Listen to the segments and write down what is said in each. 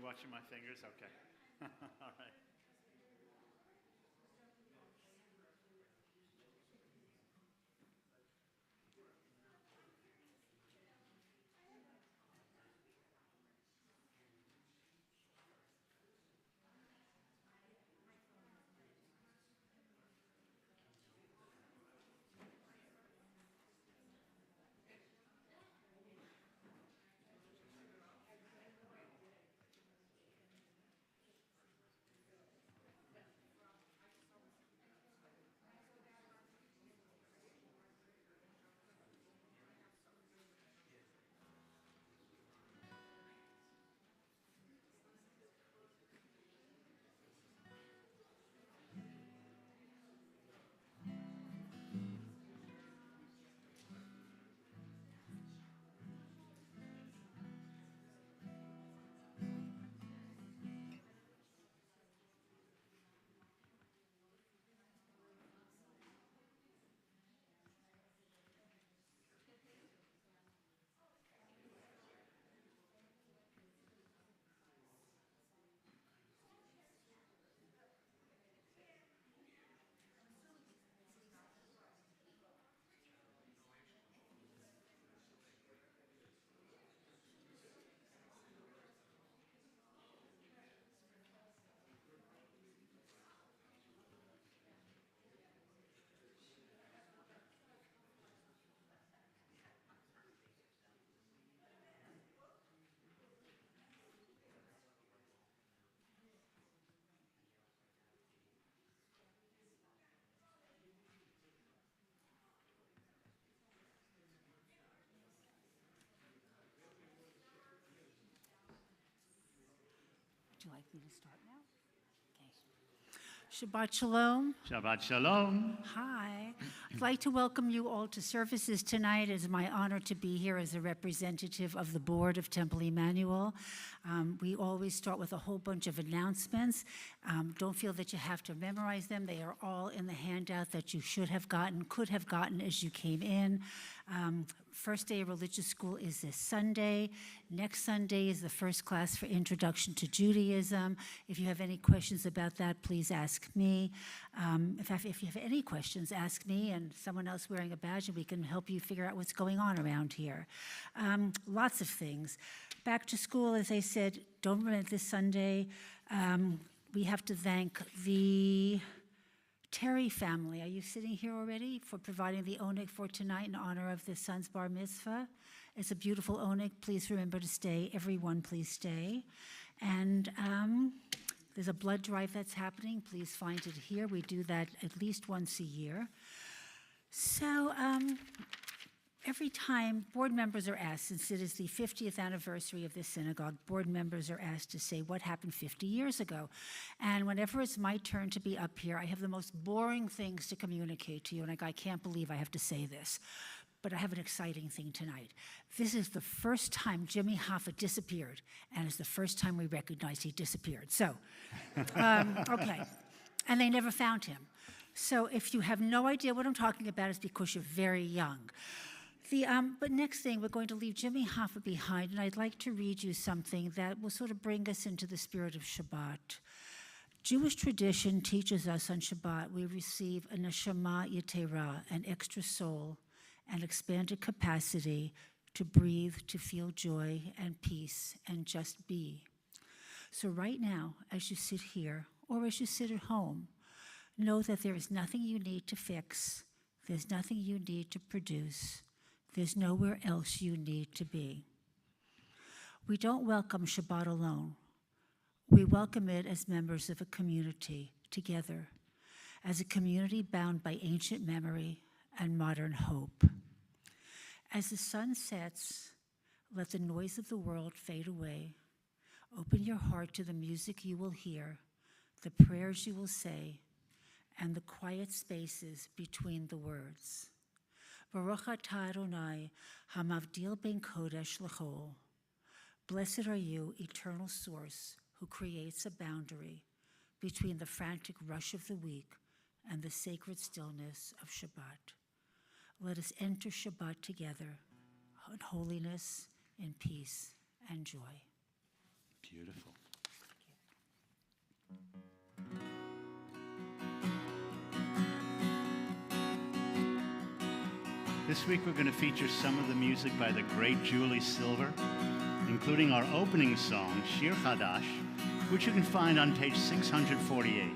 watching my fingers? Okay. All right. Would you like me to start now? Okay. Shabbat Shalom. Shabbat Shalom. Hi. I'd like to welcome you all to services tonight. It is my honor to be here as a representative of the board of Temple Emmanuel. We always start with a whole bunch of announcements. Don't feel that you have to memorize them. They are all in the handout that you should have gotten, could have gotten as you came in. First day of religious school is this Sunday. Next Sunday is the first class for Introduction to Judaism. If you have any questions about that, please ask me. In fact, if you have any questions, ask me and someone else wearing a badge, and we can help you figure out what's going on around here. Lots of things. Back to school, as I said, don't forget this Sunday. We have to thank the Terry family. Are you sitting here already? For providing the oneg for tonight in honor of the son's bar mitzvah. It's a beautiful oneg. Please remember to stay. Everyone, please stay. And there's a blood drive that's happening. Please find it here. We do that at least once a year. So every time board members are asked, since it is the 50th anniversary of this synagogue, board members are asked to say what happened 50 years ago. And whenever it's my turn to be up here, I have the most boring things to communicate to you, and I can't believe I have to say this. But I have an exciting thing tonight. This is the first time Jimmy Hoffa disappeared, and it's the first time we recognized he disappeared. So, okay. And they never found him. So if you have no idea what I'm talking about, it's because you're very young. But next thing, we're going to leave Jimmy Hoffa behind, and I'd like to read you something that will sort of bring us into the spirit of Shabbat. Jewish tradition teaches us on Shabbat we receive a neshama yetera, an extra soul, an expanded capacity to breathe, to feel joy and peace, and just be. So right now, as you sit here, or as you sit at home, know that there is nothing you need to fix, there's nothing you need to produce, there's nowhere else you need to be. We don't welcome Shabbat alone. We welcome it as members of a community, together, as a community bound by ancient memory and modern hope. As the sun sets, let the noise of the world fade away. Open your heart to the music you will hear, the prayers you will say, and the quiet spaces between the words. Baruch atah Adonai, hamavdil ben kodesh l'chol. Blessed are you, eternal source, who creates a boundary between the frantic rush of the week and the sacred stillness of Shabbat. Let us enter Shabbat together in holiness, in peace, and joy. Beautiful. This week we're going to feature some of the music by the great Julie Silver, including our opening song, Shir Chadash, which you can find on page 648.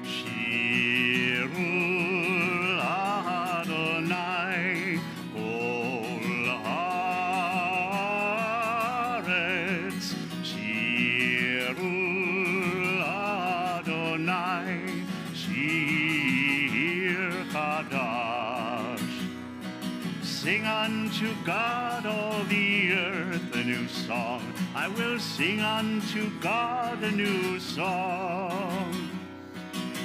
Shirul Adonai kol haaretz, Shirul Adonai Shir Chadash. Sing unto God, all the earth, a new song. I will sing unto God a new song.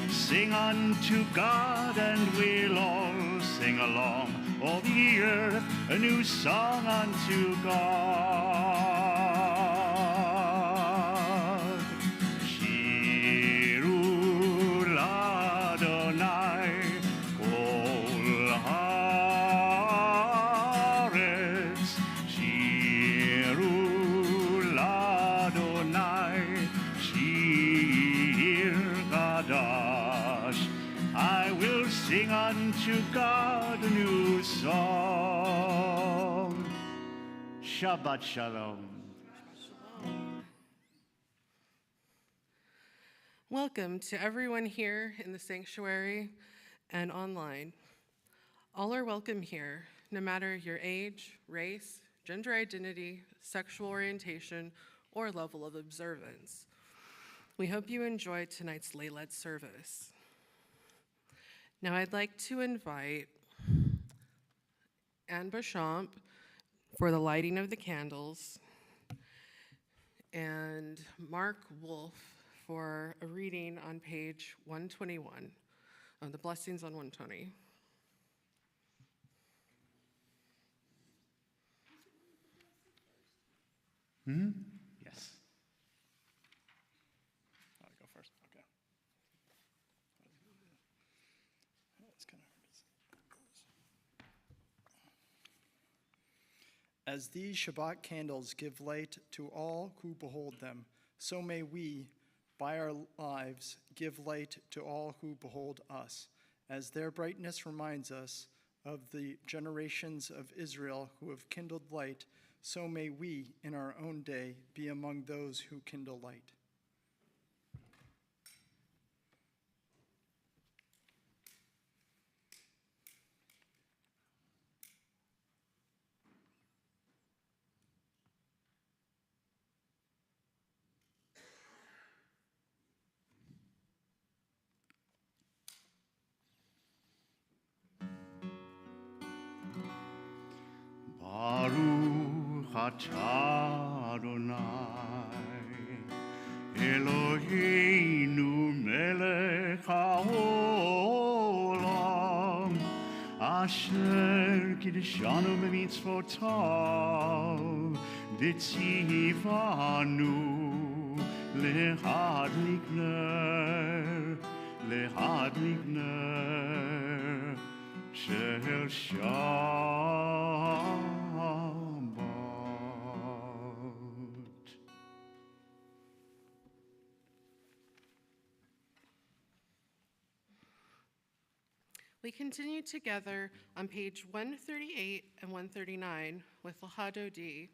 Sing unto God, and we'll all sing along. All the earth, a new song unto God. Shirul Adonai kol haaretz, Shirul Adonai Shir Chadash. I will sing unto God a new song. Shabbat Shalom. Welcome to everyone here in the sanctuary and online. All are welcome here, no matter your age, race, gender identity, sexual orientation, or level of observance. We hope you enjoy tonight's lay-led service. Now I'd like to invite Anne Beauchamp for the lighting of the candles, and Mark Wolf for a reading on page 121, the blessings on 120. Yes. I go first. Okay. It's kind of hard. As these Shabbat candles give light to all who behold them, so may we, by our lives, give light to all who behold us, as their brightness reminds us of the generations of Israel who have kindled light, so may we, in our own day, be among those who kindle light. Baruch atah Adonai, Eloheinu melech haolam, asher kiddushanu b'mitzvotav, v'tzivanu lehadlik ner shel Shabbat. We continue together on page 138 and 139 with Lahado D.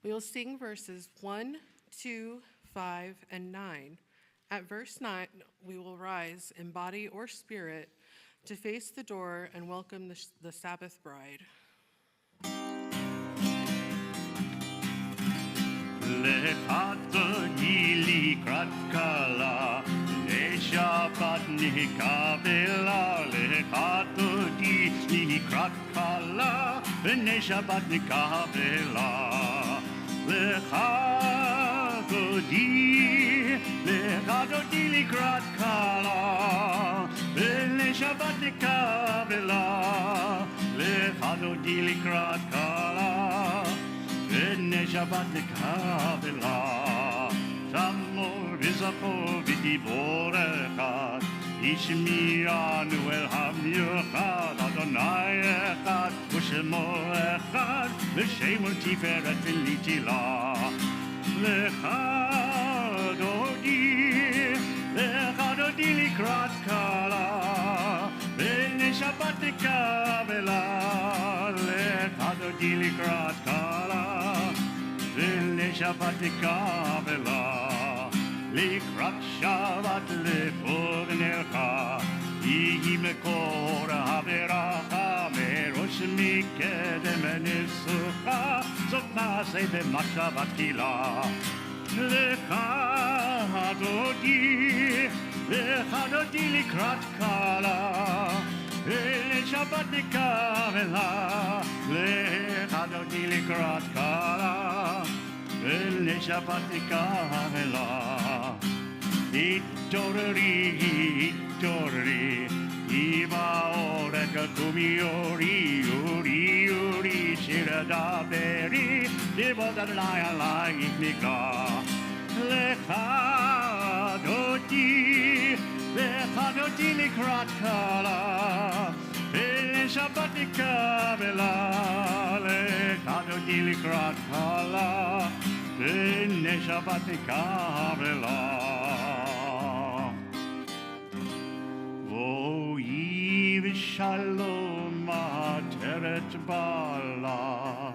We will sing verses 1, 2, 5, and 9. At verse 9, we will rise in body or spirit to face the door and welcome the Sabbath bride. Shabbat nikavela, lechadodi likrat kala, b'nei Shabbat nikavela, lechadodi likrat kala, b'nei Shabbat nikavela, lechadodi likrat kala, b'nei Shabbat nikavela. Tamor v'zachor v'dibor echad, השמיענו אל המיוחד, אדוני אחד ושמו אחד, ושם ולתפארת ולתהילה. לך דודי לקראת קלה, ולשבת נקבלה. לך דודי לקראת קלה, ולשבת נקבלה. לקראת שבת לפה ונלכה, יהי מקור הברכה, מראש מקדם ניסוחה, זאת נעשה במחשבת תחילה. לך דודי לקראת קלה, ולשבת נקבלה. לך דודי לקראת קלה, ולשבת נקבלה. התעוררי, התעוררי, כי באורך קומי אורי, אורי, אורי, שיר דברי, לכבוד אדוני עלייך נקרא. לך דודי לקראת קלה, ולשבת נקבלה. לך דודי לקראת קלה, ולשבת נקבלה. בואי ושלום עטרת בעלה,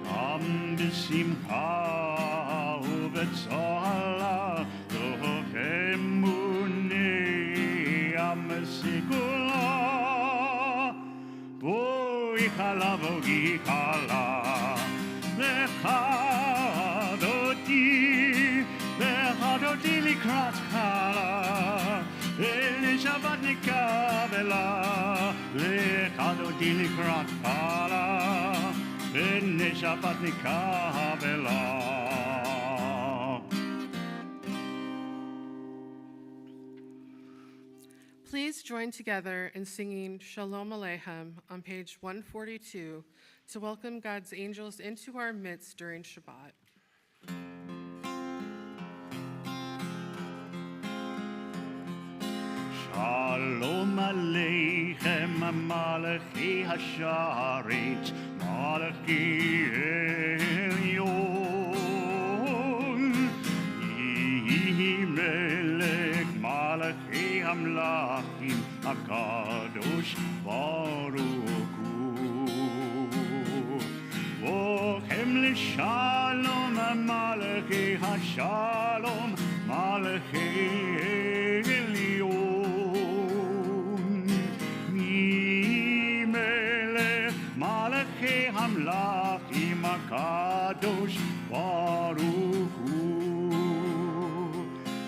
גם בשמחה ובצהלה, תוך אמוני המסגולה. בואי כלה בואי כלה, לך דודי לקראת קלה, ולשבת נקבלה. לך דודי לקראת קלה, ולשבת נקבלה. Please join together in singing Shalom Aleichem on page 142 to welcome God's angels into our midst during Shabbat. Shalom Aleichem, Malachi Hasharet, Malachi Elyon. Yehi Melech, Malachi Hamlachim, HaKadosh Baruch Hu. Vochem l'shalom, Malachi Hashalom, Malachi Elyon. Hamlachim HaKadosh Baruch Hu.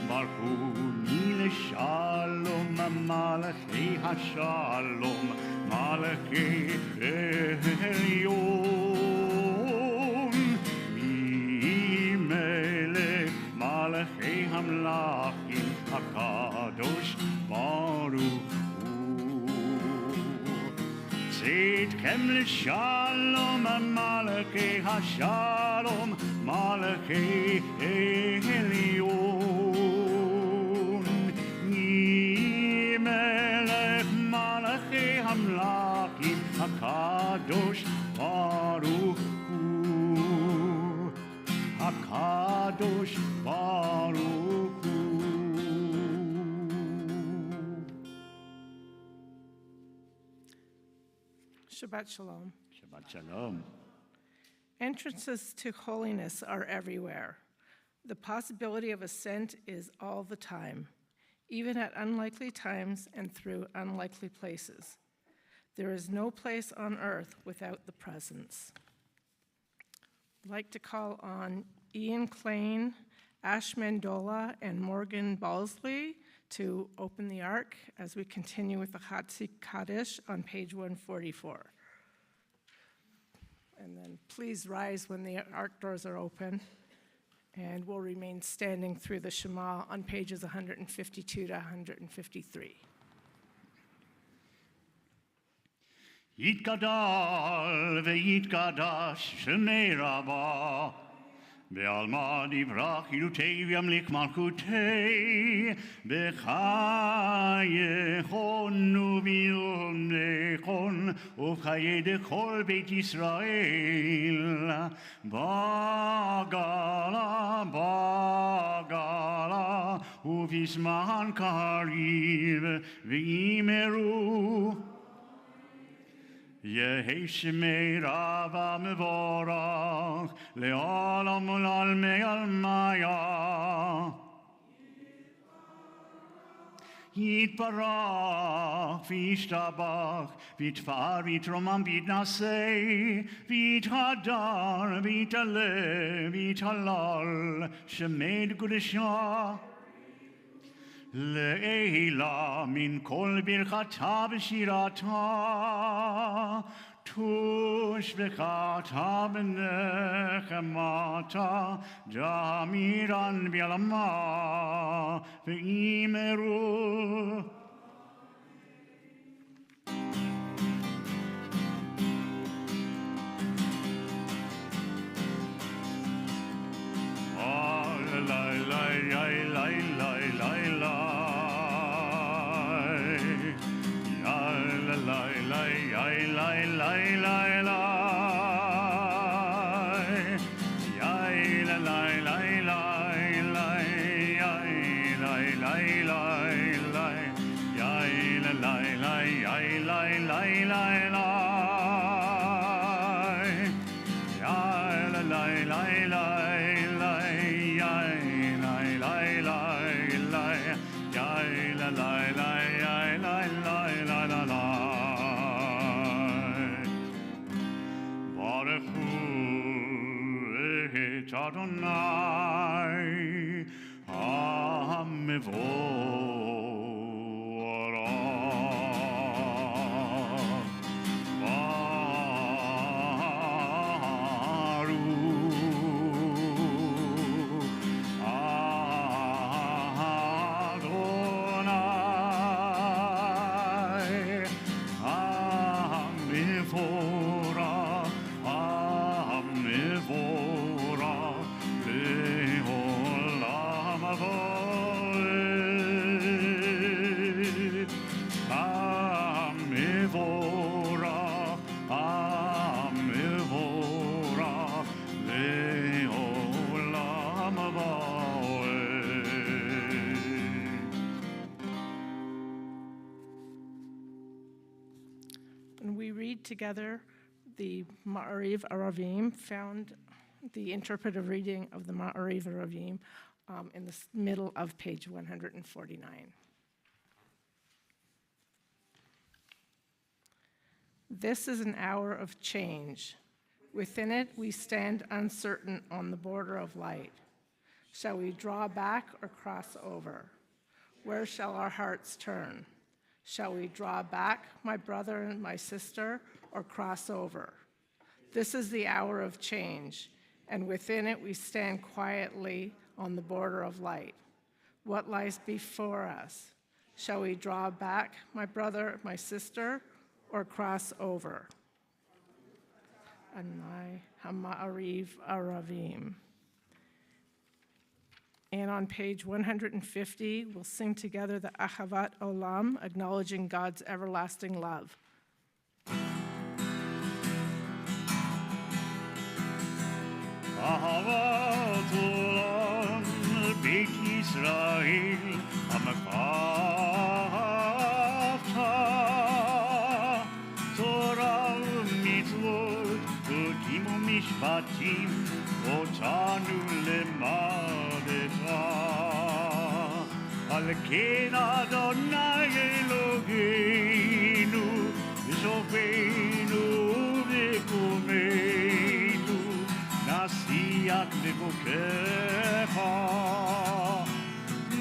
Baruch l'shalom, Malachi Hashalom, Malachi Elyon. Melech Malachi Hamlachim HaKadosh Baruch Hu. Tzidkem l'shalom, Malachi Hashalom, Malachi Elyon. Melech Malachi Hamlachim HaKadosh Baruch Hu. HaKadosh Baruch Hu. Shabbat Shalom. Shabbat Shalom. Entrances to holiness are everywhere. The possibility of ascent is all the time, even at unlikely times and through unlikely places. There is no place on earth without the presence. I'd like to call on Ian Klain, Ash Mendola, and Morgan Balsley to open the Ark as we continue with the Chatzi Kaddish on page 144. And then please rise when the Ark doors are open, and we'll remain standing through the Shema on pages 152 to 153. Yitgadal ve'yitgadash Shemei Rabbah בעלמא יברח ילותי וימליך מלכותי, בחייכון ובילונכון, ובחיי דכל בית ישראל. בגלה, בגלה, ובזמן קריב, ויאמרו, יהי שמי רב המבורך, לעולם ולעלמי עלמיה. יתברך וישתבח, ויתפאר ויתרומם ויתנשא, ויתהדר ויתעלה ויתהלל, שמי קדושה. לעילה מן כל ברכתה ושירתה, תושבחתה בנחמתה, דמירן בעלמה, ואמרו. Adonai HaMevorach Baruch Adonai HaMevorach And we read together the Ma'ariv Aravim, found the interpretive reading of the Ma'ariv Aravim in the middle of page 149. This is an hour of change. Within it, we stand uncertain on the border of light. Shall we draw back or cross over? Where shall our hearts turn? Shall we draw back, my brother and my sister, or cross over? This is the hour of change, and within it we stand quietly on the border of light. What lies before us? Shall we draw back, my brother, my sister, or cross over? Anai Hama'ariv Aravim. And on page 150, we'll sing together the Ahavat Olam, acknowledging God's everlasting love. אהבת עולם בית ישראל המקפת תורה ומצוות חוקים ומשפטים אותנו למדת על כן אדוני אלוהינו שופטנו וקומנו נשיח בבוקרך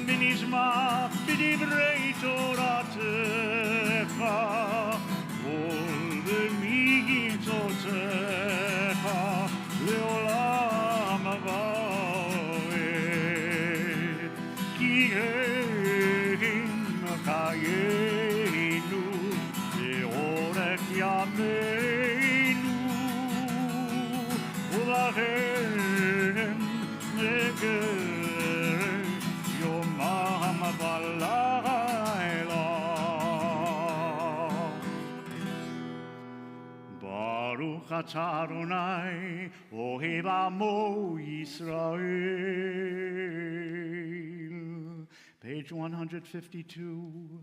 ונשמח בדברי תורתך כל במצוותיך לעולם הבא כי הם חיינו לאורך ימינו ולכן Baruch atah Adonai, Ohev Amo Yisrael. Page 152.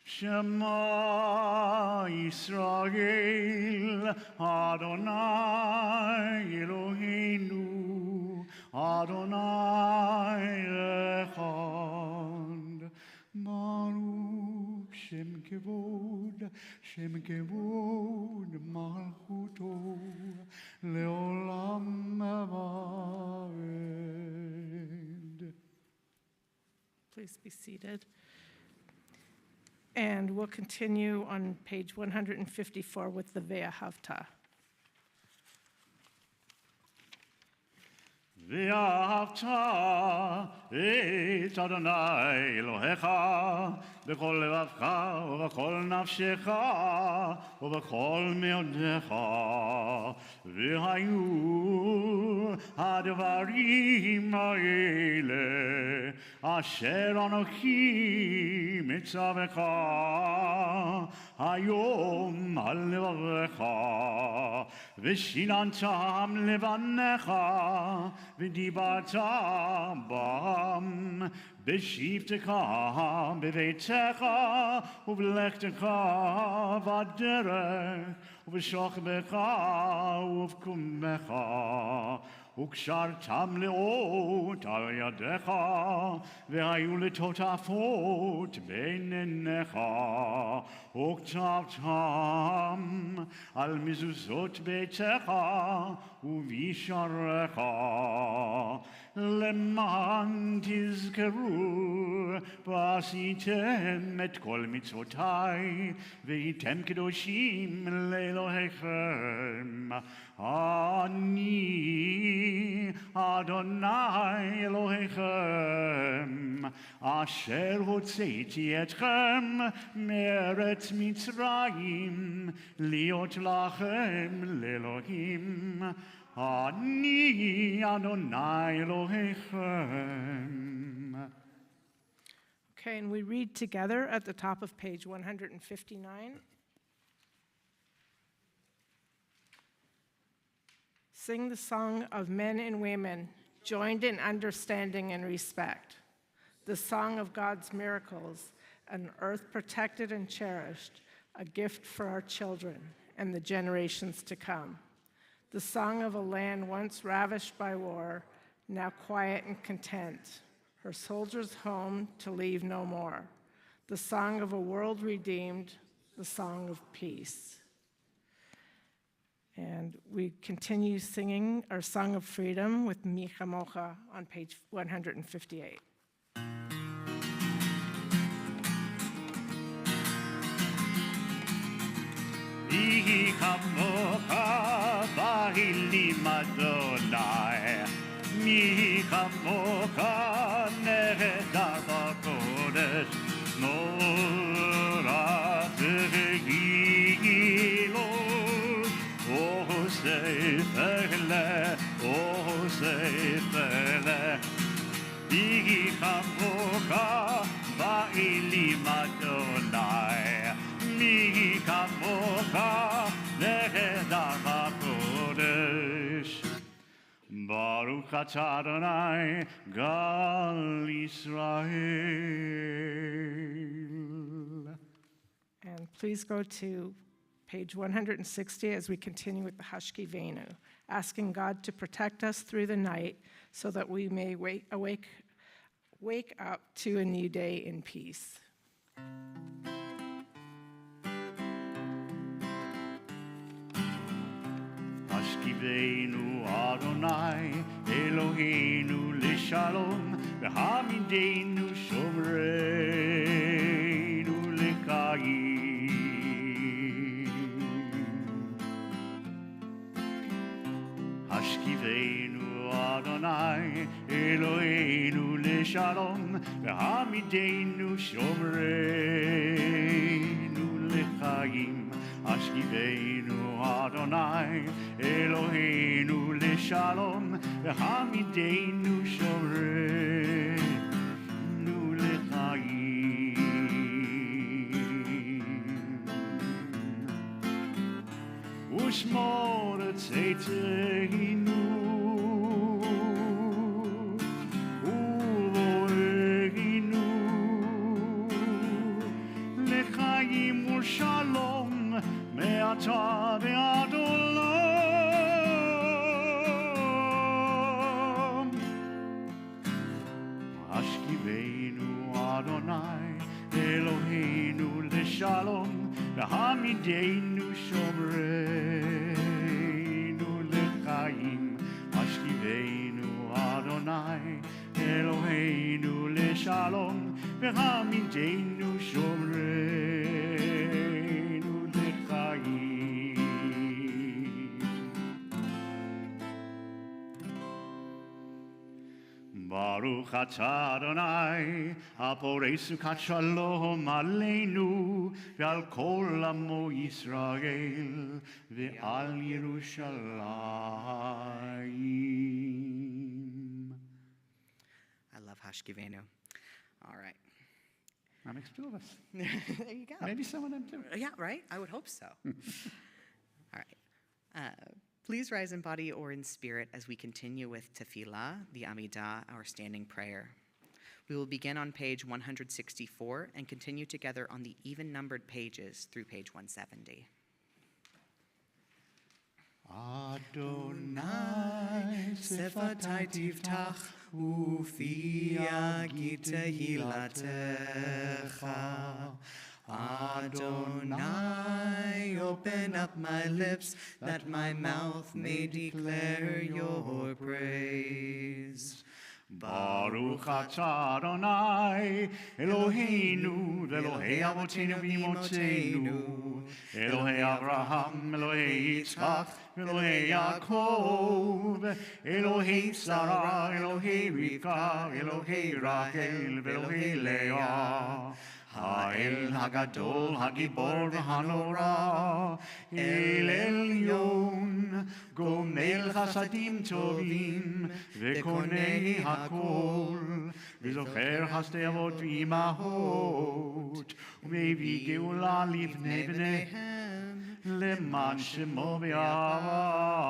Shema Yisrael, Adonai Eloheinu, Adonai Echad. Baruch Shem Kevod Malchuto, Leolam Aved. Please be seated. And we'll continue on page 154 with the Ve'ahavta. ואהבת את אדוני אלוהיך בכל לבבך ובכל נפשך ובכל מאודך. והיו הדברים האלה אשר אנוכי מצווך היום על לבבך ושיננתם לבניך ודיברת בם בשבתך בביתך ובלכתך בדרך ובשוכבך ובקומך וקשרתם לאות על ידיך והיו לטוטפות בין עיניך וכתבתם על מזוזות ביתך ובשעריך למען תזכרו ועשיתם את כל מצוותיי והייתם קדושים לאלוהיכם. אני אדוני אלוהיכם אשר הוצאתי אתכם מארץ מצרים להיות לכם לאלוהים. אני אדוני אלוהיכם. Okay, and we read together at the top of page 159. Sing the song of men and women, joined in understanding and respect. The song of God's miracles, an earth protected and cherished, a gift for our children and the generations to come. The song of a land once ravished by war, now quiet and content, her soldiers home to leave no more. The song of a world redeemed, the song of peace. And we continue singing our Song of Freedom with Mi Chamocha on page 158. Mi Chamocha Bahilim Adonai, Mi Chamocha Nehedar BaKodesh, Norah Tehilo. Oh, Seifele, Bi Chamocha Ba'ilim Adonai, Mi Chamocha Nehedar BaKodesh. Baruch atah Adonai Gal Yisrael. And please go to page 160 as we continue with the Hashkivenu, asking God to protect us through the night so that we may wake up to a new day in peace. Hashkivenu Adonai Eloheinu Lishalom V'hamidenu Shomreinu Lekayim. Hashkivenu Adonai Eloheinu Lishalom V'hamidenu Shomreinu Lekayim. Hashkivenu Adonai Eloheinu Lishalom V'hamidenu Shomreinu Lekayim. Ushmor צאצאינו ובואנו לחיים ושלום מעתה ועד עולם. השכיבנו אדוני אלוהינו לשלום והעמידנו שומרנו לחיים. השכיבנו אדוני אלוהינו לשלום והעמידנו שומרנו לחיים. ברוך אתה אדוני הפורש סוכת שלום עלינו ועל כל עמו ישראל ועל ירושלים. I love Hashkivenu. All right. That makes two of us. There you go. Maybe some of them too. Yeah, right? I would hope so. All right. Please rise in body or in spirit as we continue with Tefillah, the Amidah, our standing prayer. We will begin on page 164 and continue together on the even-numbered pages through page 170. Adonai Sefatai tiftach ufi yagi tehilatecha. Adonai, open up my lips that my mouth may declare your praise. Baruch atah Adonai Eloheinu ve'Elohei avotenu v'imotenu Elohei Avraham, Elohei Yitzchak, Elohei Yaakov, Elohei Sarah, Elohei Rivka, Elohei Rachel, ve'Elohei Leah. האל הגדול, הגיבור והנורא, אל עליון, גומל חסדים טובים, וקונה הכל, וזוכר חסדי אבות ואימהות, ומביא גאולה לבני בניהם, למען שמו באהבה.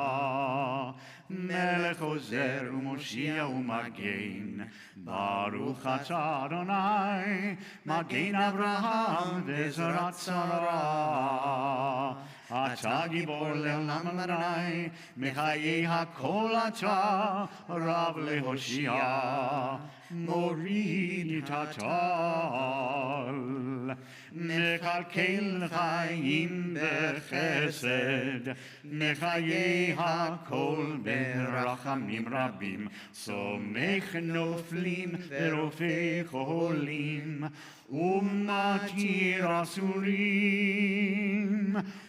מלך עוזר ומושיע ומגן, ברוך אתה אדוני, מגן אברהם וזרעת שרה. אתה גיבור לעולם אדוני, מחיי הכל אתה, רב להושיע, מוריד את הטל. מקלקל חיים בחסד, מחיי הכל ברחמים רבים, סומך נופלים ורופא חולים, ומתיר אסורים,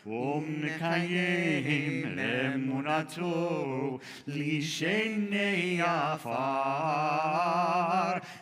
ומקיים לאמונתו לשני עפר.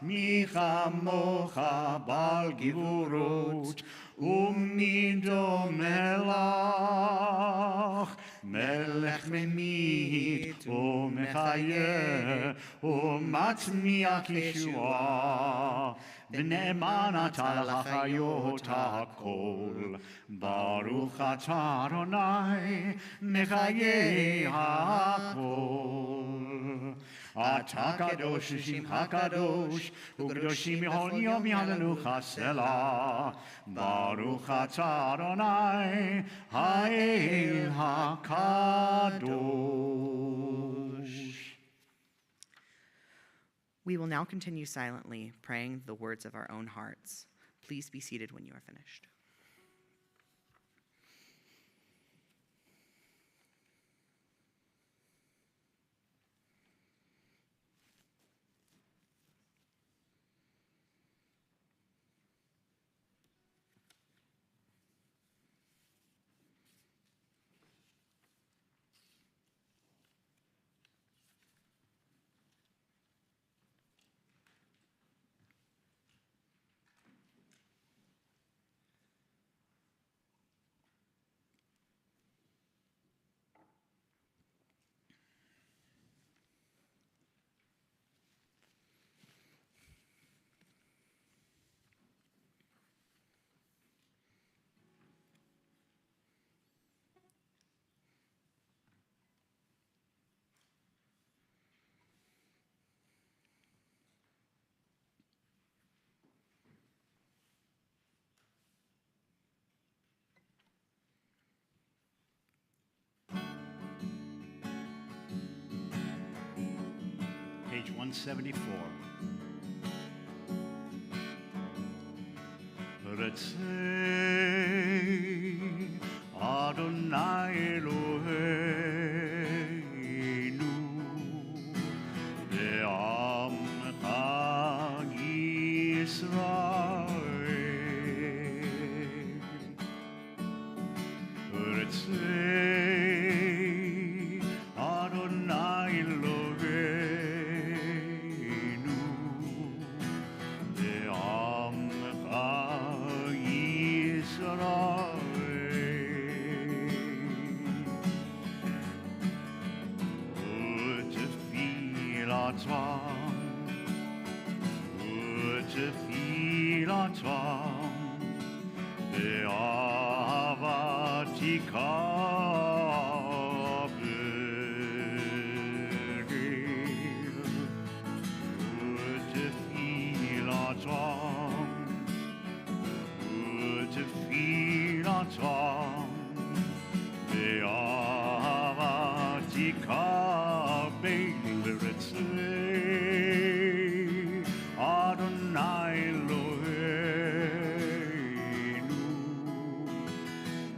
מי כמוך בעל גבורות ומי דומה לך, מלך ממית ומחיה ומצמיח ישועה, ונאמן אתה לחיות הכל. ברוך אתה אדוני מחיי הכל. אתה קדוש שמך קדוש, וקדושים מכל יום יהללוך סלה. ברוך אתה אדוני האל הקדוש. We will now continue silently, praying the words of our own hearts. Please be seated when you are finished. page 174. Retzei Adonai Eloheinu be'amcha Yisrael. Retzei Adonai Eloheinu be'amcha Yisrael. Utefilatan be'avatika beril. Utefilatan be'avatika beril. Retzei Adonai Eloheinu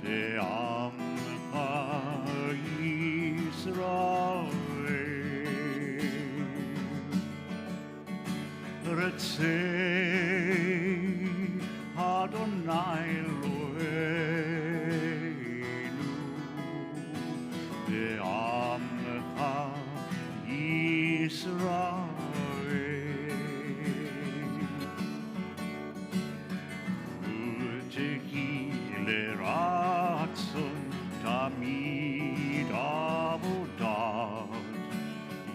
be'amcha Yisrael. Retzei Adonai Eloheinu be'amcha Yisrael. Leratzon tamid avodat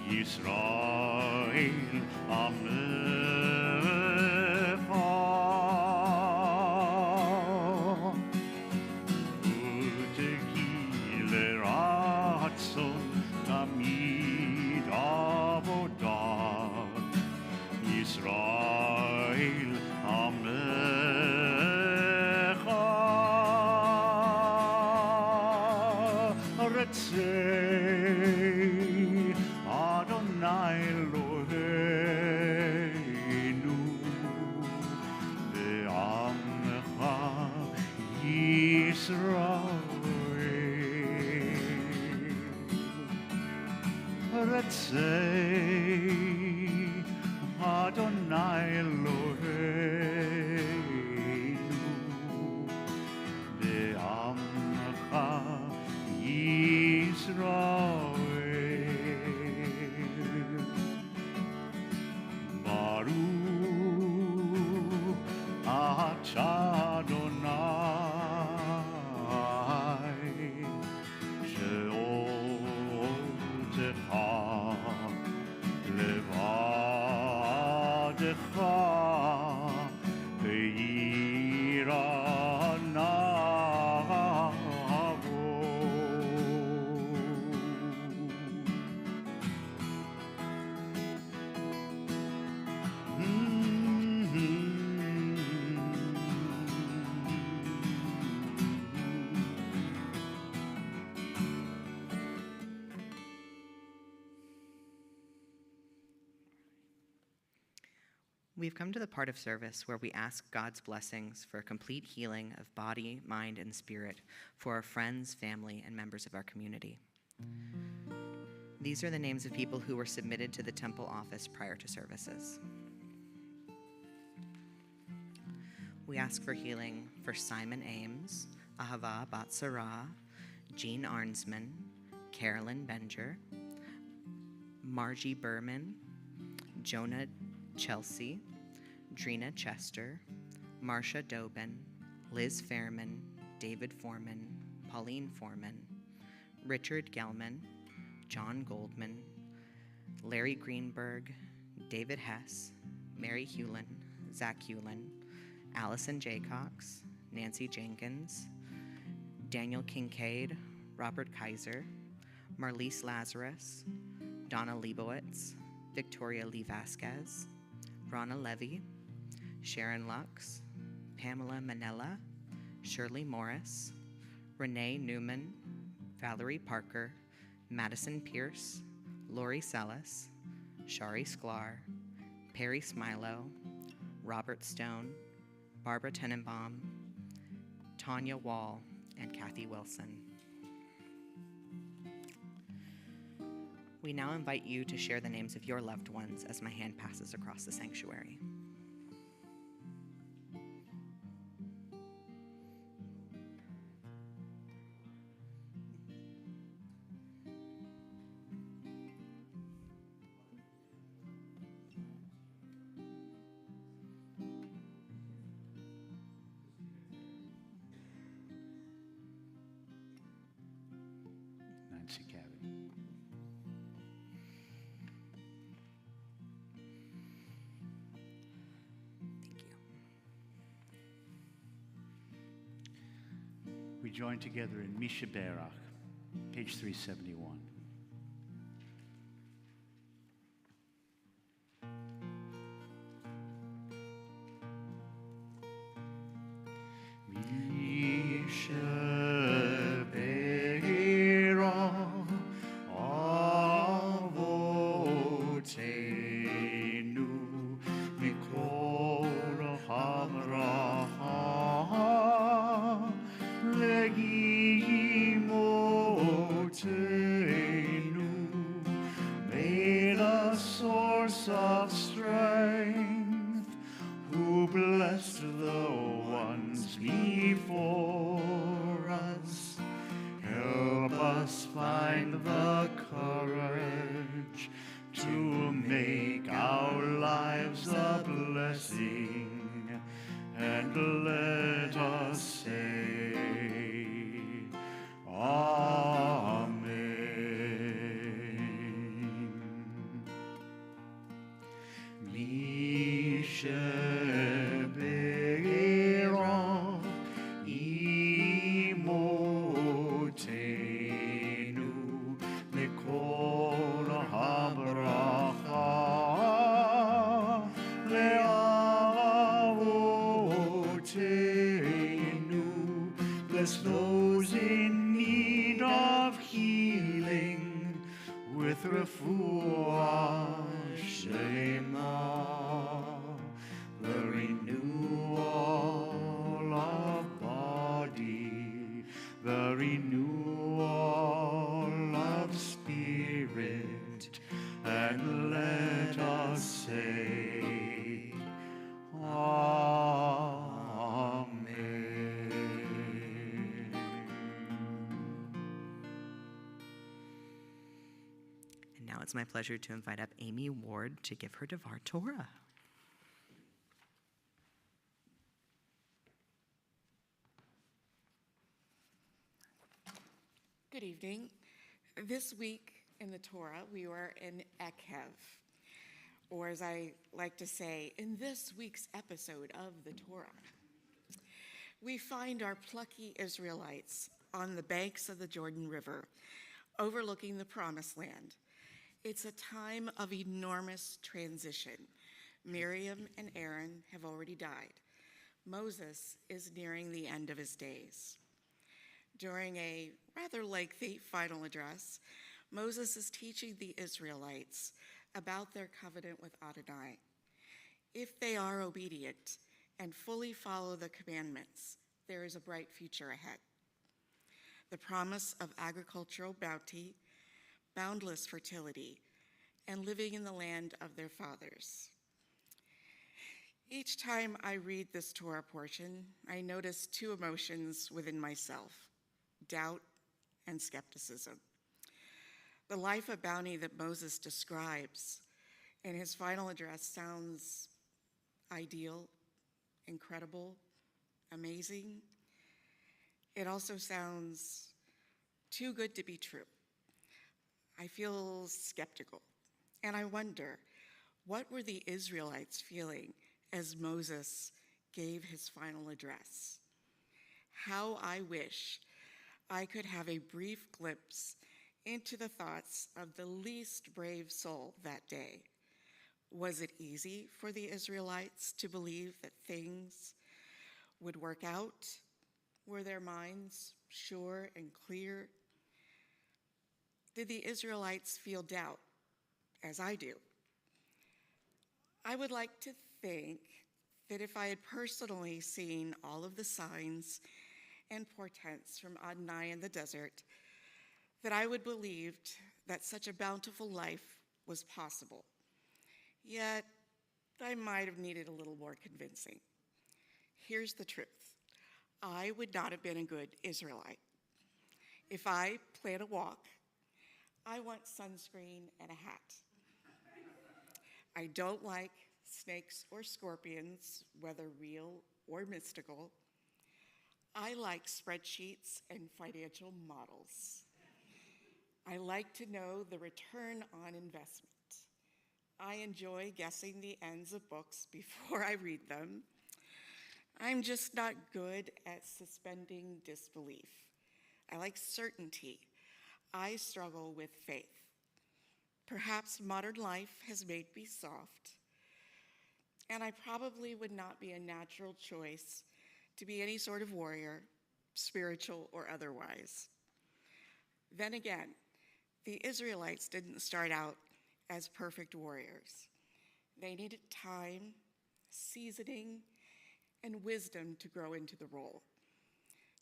Yisrael amecha. Utehi leratzon tamid avodat Yisrael amecha. Retzei Adonai Eloheinu be'amcha Yisrael. Retzei Adonai Eloheinu be'amcha Yisrael. Baruch atah Adonai she'otecha levadecha We've come to the part of service where we ask God's blessings for a complete healing of body, mind, and spirit for our friends, family, and members of our community. These are the names of people who were submitted to the temple office prior to services. We ask for healing for Simon Ames, Ahava Bat Sarah, Jean Arnsman, Carolyn Benger, Margie Berman, Jonah Chelsea, Drina Chester, Marcia Dobin, Liz Fairman, David Foreman, Pauline Foreman, Richard Gelman, John Goldman, Larry Greenberg, David Hess, Mary Hewlin, Zach Hewlin, Allison Jaycox, Nancy Jenkins, Daniel Kincaid, Robert Kaiser, Marlise Lazarus, Donna Leibowitz, Victoria Lee Vasquez, Rana Levy, Sharon Lux, Pamela Manella, Shirley Morris, Renee Newman, Valerie Parker, Madison Pierce, Lori Sellis, Shari Sklar, Perry Smilo, Robert Stone, Barbara Tenenbaum, Tanya Wall, and Kathy Wilson. We now invite you to share the names of your loved ones as my hand passes across the sanctuary. Nancy Cabot. Thank you. We join together in Misha Berach, page 371. Misha Berach, Avotenu, Mikol Hamracha, Legimotenu, may the source of strength, who blessed the ones before us, help us find the courage to make our lives a blessing, and let us say, Amen. Misha Berach, Imotenu, Mikol Habracha, Le'avotenu, bless those in need of healing with refuah shlema, the renewal of body, the renewal of spirit, and let us say, Amen. And now it's my pleasure to invite up Amy Ward to give her Devar Torah. Good evening. This week in the Torah, we were in Erev, or as I like to say, in this week's episode of the Torah. We find our plucky Israelites on the banks of the Jordan River, overlooking the Promised Land. It's a time of enormous transition. Miriam and Aaron have already died. Moses is nearing the end of his days. During a rather lengthy final address, Moses is teaching the Israelites about their covenant with Adonai. If they are obedient and fully follow the commandments, there is a bright future ahead. The promise of agricultural bounty, boundless fertility, and living in the land of their fathers. Each time I read this Torah portion, I notice two emotions within myself: doubt and skepticism. The life of bounty that Moses describes in his final address sounds ideal, incredible, amazing. It also sounds too good to be true. I feel skeptical, and I wonder, what were the Israelites feeling as Moses gave his final address? How I wish I could have a brief glimpse into the thoughts of the least brave soul that day. Was it easy for the Israelites to believe that things would work out? Were their minds sure and clear? Did the Israelites feel doubt, as I do, I would like to think that if I had personally seen all of the signs and portents from Adonai in the desert, that I would believed that such a bountiful life was possible. Yet, I might have needed a little more convincing. Here's the truth. I would not have been a good Israelite. If I plan a walk, I want sunscreen and a hat. I don't like snakes or scorpions, whether real or mystical. I like spreadsheets and financial models. I like to know the return on investment. I enjoy guessing the ends of books before I read them. I'm just not good at suspending disbelief. I like certainty. I struggle with faith. Perhaps modern life has made me soft, and I probably would not be a natural choice to be any sort of warrior, spiritual or otherwise. Then again, the Israelites didn't start out as perfect warriors. They needed time, seasoning, and wisdom to grow into the role.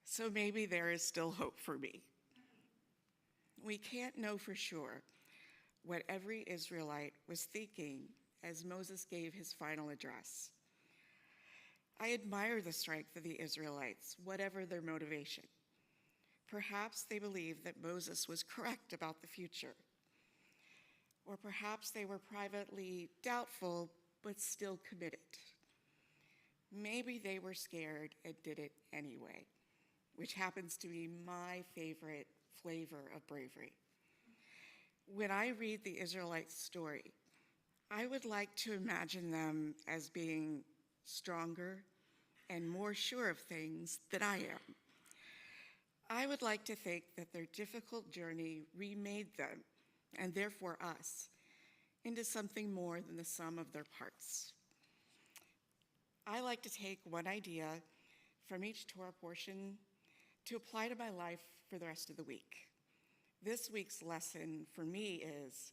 So maybe there is still hope for me. We can't know for sure what every Israelite was thinking as Moses gave his final address. I admire the strength of the Israelites, whatever their motivation. Perhaps they believed that Moses was correct about the future. Or perhaps they were privately doubtful, but still committed. Maybe they were scared and did it anyway, which happens to be my favorite flavor of bravery. When I read the Israelites' story, I would like to imagine them as being stronger and more sure of things than I am. I would like to think that their difficult journey remade them, and therefore us, into something more than the sum of their parts. I like to take one idea from each Torah portion to apply to my life for the rest of the week. This week's lesson for me is,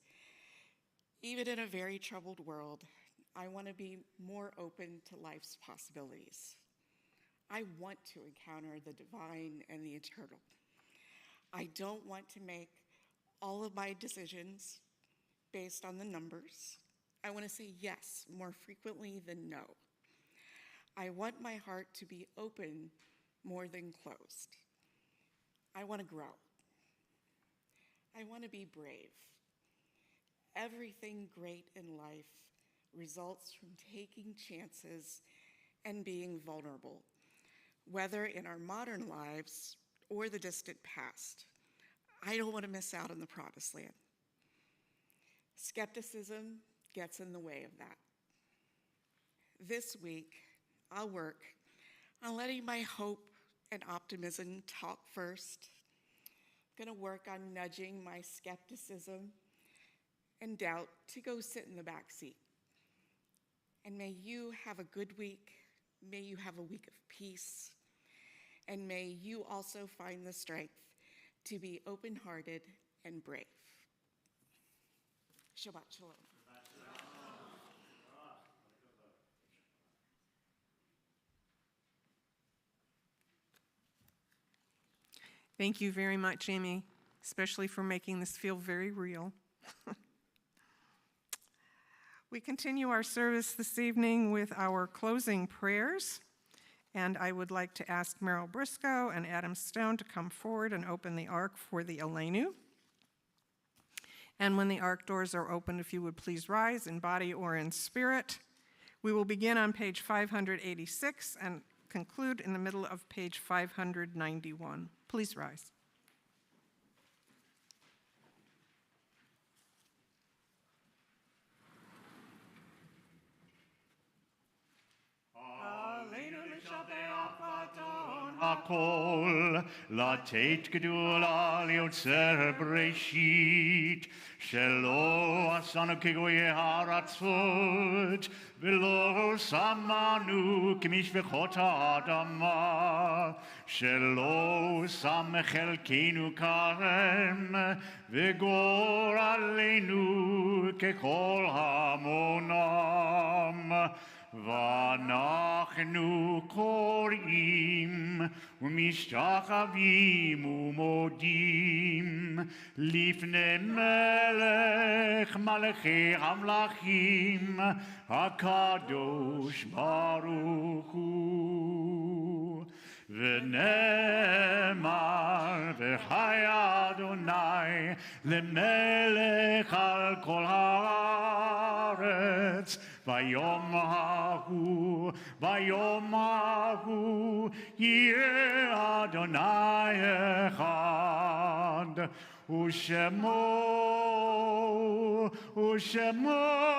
even in a very troubled world, I want to be more open to life's possibilities. I want to encounter the divine and the eternal. I don't want to make all of my decisions based on the numbers. I want to say yes more frequently than no. I want my heart to be open more than closed. I want to grow. I want to be brave. Everything great in life results from taking chances and being vulnerable, whether in our modern lives or the distant past. I don't want to miss out on the promised land. Skepticism gets in the way of that. This week, I'll work on letting my hope and optimism talk first. I'm going to work on nudging my skepticism and doubt to go sit in the back seat. And may you have a good week. May you have a week of peace. And may you also find the strength to be open-hearted and brave. Shabbat Shalom. Thank you very much, Amy, especially for making this feel very real. We continue our service this evening with our closing prayers, and I would like to ask Merrill Briscoe and Adam Stone to come forward and open the ark for the Elenu. And when the ark doors are opened, if you would please rise in body or in spirit. We will begin on page 586 and conclude in the middle of page 591. Please rise. Hallelujah, Shabbat Shalom. הכל, לתת גדולה ליוצר בראשית, שלא עשנו כגויי הארצות, ולא שמנו כמשפחות האדמה, שלא שם חלקנו כרם, וגורלנו ככל המונם. ואנחנו קוראים ומשתחווים ומודים לפני מלך מלכי המלכים הקדוש ברוך הוא. ונאמר וחי אדוני למלך על כל הארץ, ביום ההוא יהיה אדוני אחד, ושמו אחד.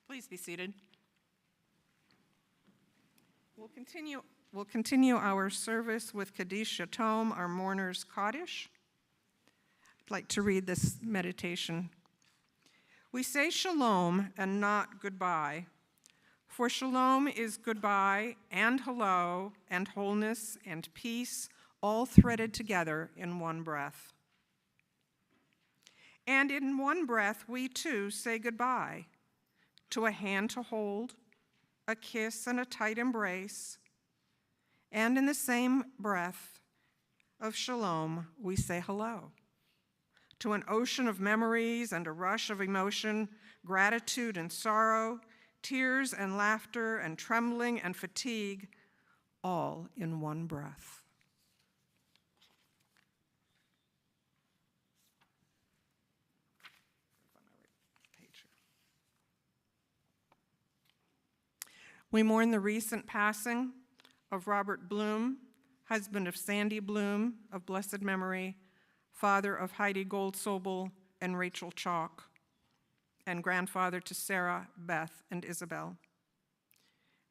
Please be seated. We'll continue our service with Kaddish Yatom, our mourner's Kaddish. I'd like to read this meditation. We say shalom and not goodbye, for shalom is goodbye and hello and wholeness and peace all threaded together in one breath. And in one breath, we too say goodbye to a hand to hold, a kiss and a tight embrace, and in the same breath of shalom, we say hello to an ocean of memories and a rush of emotion, gratitude and sorrow, tears and laughter and trembling and fatigue, all in one breath. We mourn the recent passing of Robert Bloom, husband of Sandy Bloom of blessed memory, father of Heidi Goldsobel and Rachel Chalk, and grandfather to Sarah, Beth, and Isabel.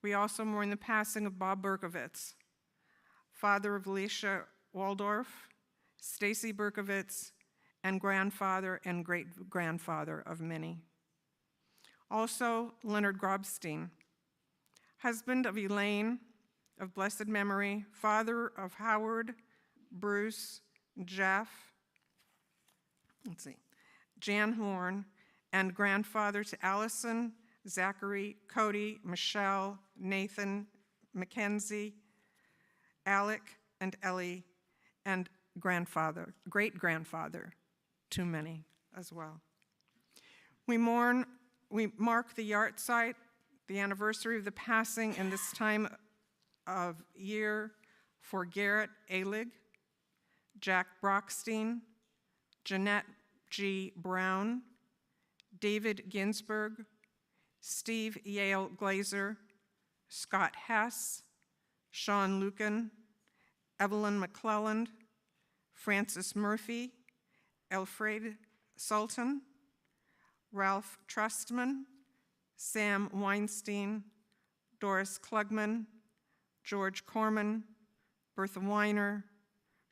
We also mourn the passing of Bob Berkovitz, father of Alicia Waldorf, Stacy Berkovitz, and grandfather and great-grandfather of Minnie. Also, Leonard Grobstein, husband of Elaine, of blessed memory, father of Howard, Bruce, Jeff, Jan Horn, and grandfather to Allison, Zachary, Cody, Michelle, Nathan, Mackenzie, Alec, and Ellie, and great-grandfather to many as well. We mark the yahrzeit, the anniversary of the passing in this time of year for Garrett Alig, Jack Brockstein, Jeanette G. Brown, David Ginsberg, Steve Yale Glazer, Scott Hess, Sean Lucan, Evelyn McClelland, Francis Murphy, Alfred Sultan, Ralph Trustman, Sam Weinstein, Doris Klugman, George Corman, Bertha Weiner,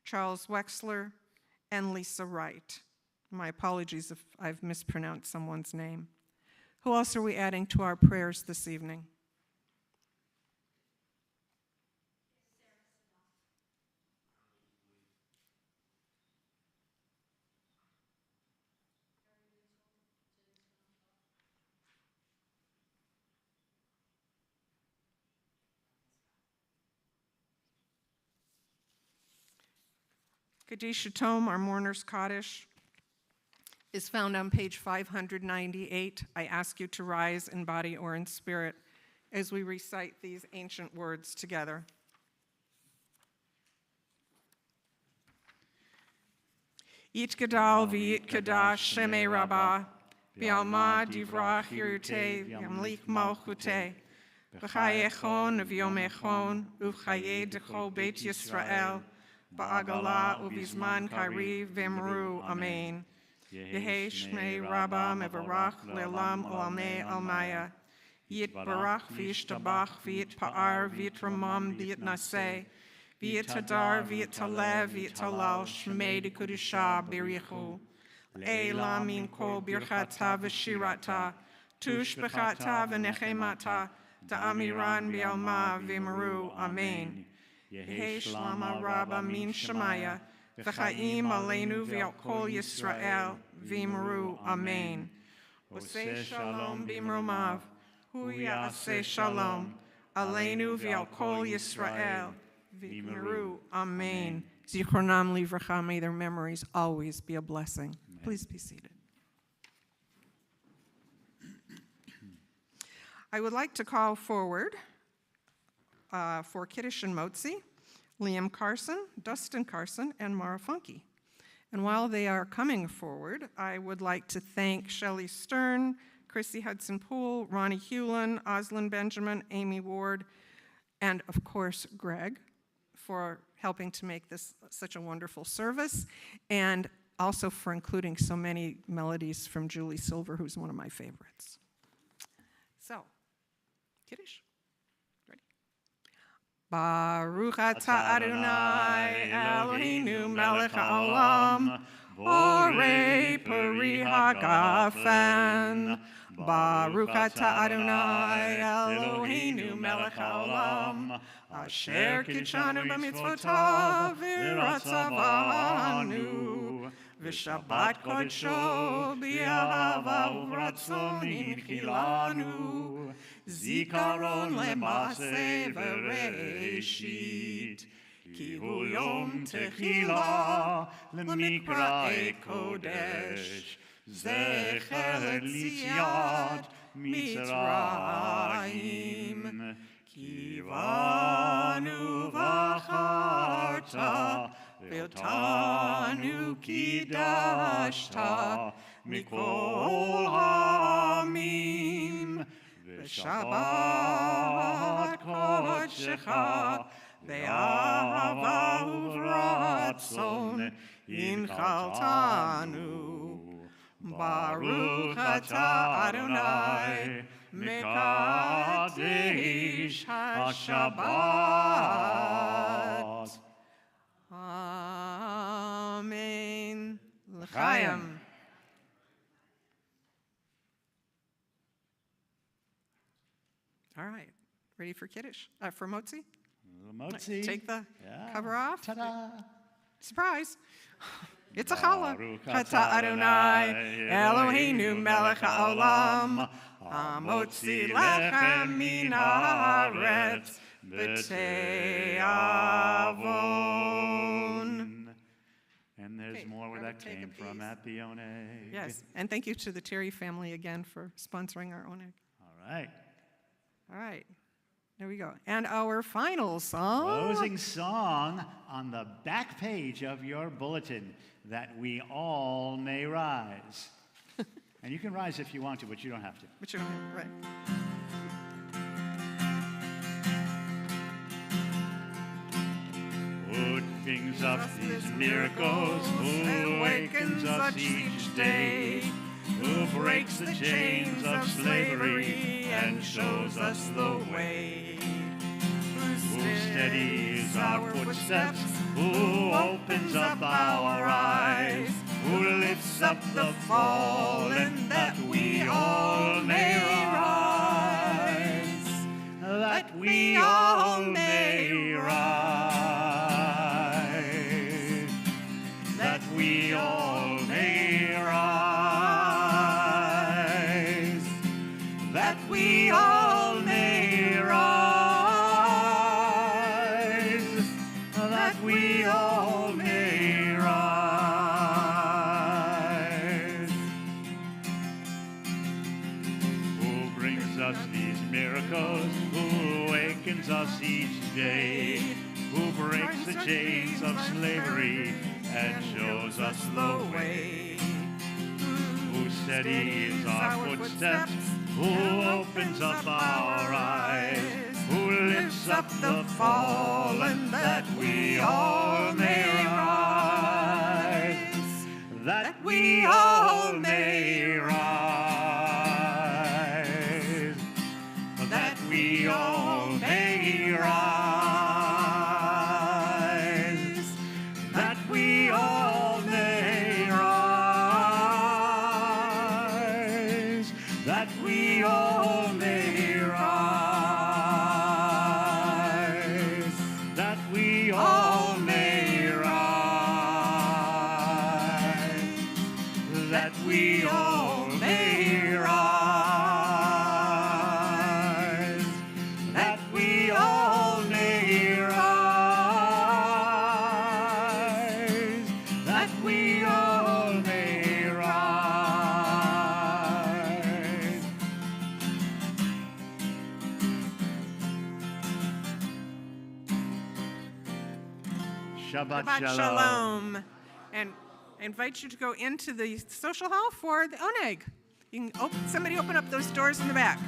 Charles Wexler, and Lisa Wright. My apologies if I've mispronounced someone's name. Who else are we adding to our prayers this evening? Kaddish Yatom, our mourner's Kaddish, is found on page 598. I ask you to rise in body or in spirit as we recite these ancient words together. Yit gadal v'yit kadash shemei rabbah, v'alma divrach yiruteh v'yamlik malchuteh, v'chayechon v'yomechon uv'chaye dechol beit Yisrael, ba'agala ubizman kari v'emru, amen. Yehi shmei rabba mevarach le'olam olamei almaya. Yitbarach v'yishtabach v'yitpa'ar v'yitramam v'yitnaseh. V'yitadar v'yitalev v'yitalal shmei dekudisha b'richu. Eila min kol birchata v'shirata. Tush b'chata v'nechemata. Ta'amiran b'alma v'imru, amen. Yehi shlama rabba min shemaya. V'chaim aleinu v'al kol Yisrael v'imru, amen. Oseh shalom b'imromav. Hu ya'aseh shalom. Aleinu v'al kol Yisrael v'imru, amen. Zichronam livracha, may their memories always be a blessing. Please be seated. I would like to call forward for Kiddush and Motzi, Liam Carson, Dustin Carson, and Mara Funke. And while they are coming forward, I would like to thank Shelley Stern, Chrissy Hudson-Poole, Ronnie Hewlin, Oslin Benjamin, Amy Ward, and of course, Greg, for helping to make this such a wonderful service, and also for including so many melodies from Julie Silver, who's one of my favorites. So, Kiddush. Ready? Baruch atah Adonai Eloheinu melech haolam, borei peri hagafen. Baruch atah Adonai Eloheinu melech haolam, asher kidshanu b'mitzvotav v'ratzavanu, v'shabbat kodsho b'ahava u'ratzon hinchilanu, zikaron lema'aseh v'reishit, ki hu yom techila l'mikra'ei kodesh, zecher l'tziat Mitzrayim. Kivanu v'acharta, ve'otanu kidashta, mikol ha'amim, v'shabbat kodshecha, ve'ahava u'ratzon inchaltanu. Baruch atah Adonai mekadesh haShabbat. Amen. L'chaim. All right, ready for Kiddush? For Motzi? Motzi. Take the Yeah. cover off. Ta-da. Surprise. It's a challah. Atah Adonai Eloheinu melech haolam, hamotzi lechem min haaretz b'te'avon. And there's Okay, more where I that would take a came from piece. at the Oneg. Yes, and thank you to the Terry family again for sponsoring our oneg. All right. All right, there we go. And our final song. Closing song on the back page of your bulletin, that we all may rise. And you can rise if you want to, but you don't have to. But you don't have, right. Who brings up these miracles, who awakens us each day, who breaks the chains of slavery and shows us the way, who steadies our footsteps, who opens up our eyes, who lifts up the fallen that we all may rise, that we all may rise, that we all may rise, that we all may rise, that we all may rise. Who brings us these miracles, who awakens us each day, who breaks the chains of slavery and shows us the way, who steadies our footsteps, who opens up our eyes, who lifts up the fallen, that we all may rise, that we all may rise, that we all may rise, that we all may rise, that we all may rise, that we all may rise, that we all may rise, that we all may rise, that we all may rise. Shabbat Shabbat Shalom. Shalom. And I invite you to go into the social hall for the oneg. You can somebody open up those doors in the back.